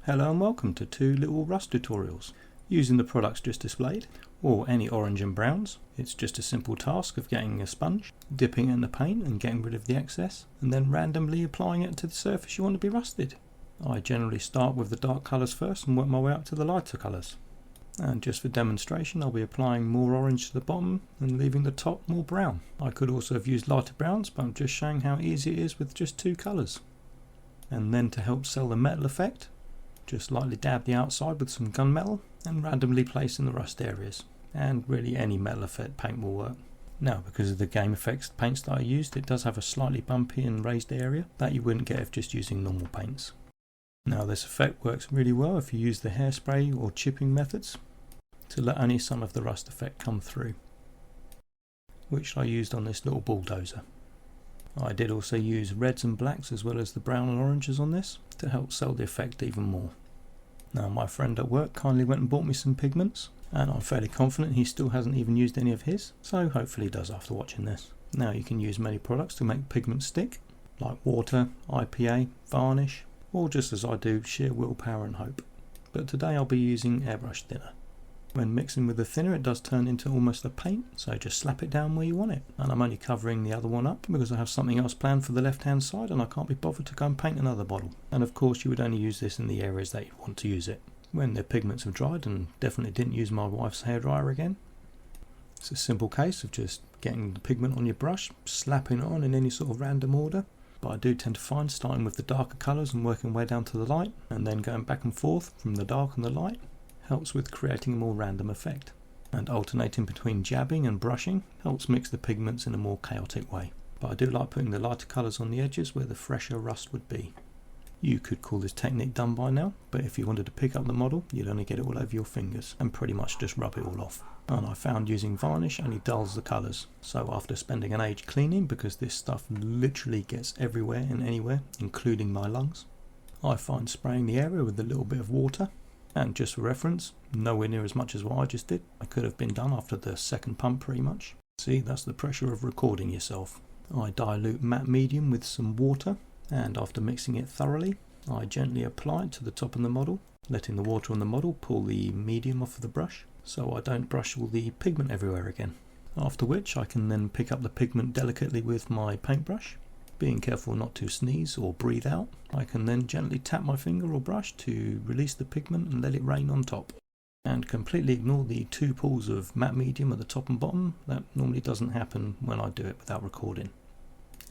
Hello and welcome to two little rust tutorials. Using the products just displayed, or any orange and browns, it's just a simple task of getting a sponge, dipping it in the paint and getting rid of the excess, and then randomly applying it to the surface you want to be rusted. I generally start with the dark colours first and work my way up to the lighter colours. And just for demonstration, I'll be applying more orange to the bottom and leaving the top more brown. I could also have used lighter browns, but I'm just showing how easy it is with just two colours. And then to help sell the metal effect, just lightly dab the outside with some gunmetal and randomly place in the rust areas. And really any metal effect paint will work. Now, because of the Game Effects paints that I used, it does have a slightly bumpy and raised area that you wouldn't get if just using normal paints. Now this effect works really well if you use the hairspray or chipping methods to let only some of the rust effect come through, which I used on this little bulldozer. I did also use reds and blacks as well as the brown and oranges on this to help sell the effect even more. Now my friend at work kindly went and bought me some pigments, and I'm fairly confident he still hasn't even used any of his, so hopefully he does after watching this. Now you can use many products to make pigments stick, like water, IPA, varnish, or just as I do, sheer willpower and hope. But today I'll be using airbrush thinner. When mixing with the thinner it does turn into almost a paint, so just slap it down where you want it. And I'm only covering the other one up because I have something else planned for the left hand side and I can't be bothered to go and paint another bottle. And of course you would only use this in the areas that you want to use it. When the pigments have dried, and definitely didn't use my wife's hairdryer again, it's a simple case of just getting the pigment on your brush, slapping it on in any sort of random order. But I do tend to find starting with the darker colours and working way down to the light, and then going back and forth from the dark and the light, helps with creating a more random effect. And alternating between jabbing and brushing helps mix the pigments in a more chaotic way. But I do like putting the lighter colours on the edges where the fresher rust would be. You could call this technique done by now, but if you wanted to pick up the model, you'd only get it all over your fingers and pretty much just rub it all off. And I found using varnish only dulls the colours. So after spending an age cleaning, because this stuff literally gets everywhere and anywhere, including my lungs, I find spraying the area with a little bit of water, and just for reference, nowhere near as much as what I just did. I could have been done after the second pump pretty much. See, that's the pressure of recording yourself. I dilute matte medium with some water, and after mixing it thoroughly, I gently apply it to the top of the model, letting the water on the model pull the medium off of the brush, so I don't brush all the pigment everywhere again. After which I can then pick up the pigment delicately with my paintbrush. Being careful not to sneeze or breathe out, I can then gently tap my finger or brush to release the pigment and let it rain on top. And completely ignore the two pools of matte medium at the top and bottom. That normally doesn't happen when I do it without recording.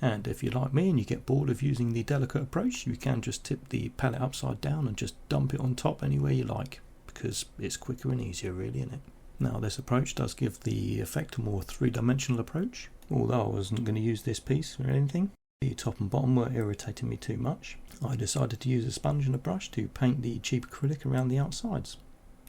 And if you're like me and you get bored of using the delicate approach, you can just tip the palette upside down and just dump it on top anywhere you like, because it's quicker and easier really, isn't it? Now this approach does give the effect a more three-dimensional approach, although I wasn't going to use this piece or anything. The top and bottom were irritating me too much. I decided to use a sponge and a brush to paint the cheap acrylic around the outsides,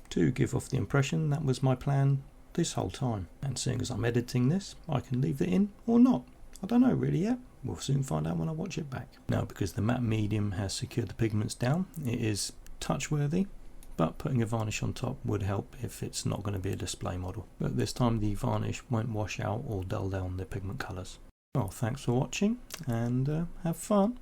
to give off the impression that was my plan this whole time. And seeing as I'm editing this, I can leave it in or not. I don't know really yet. We'll soon find out when I watch it back. Now because the matte medium has secured the pigments down, it is touch worthy, but putting a varnish on top would help if it's not going to be a display model. But this time the varnish won't wash out or dull down the pigment colours. Well, thanks for watching and have fun.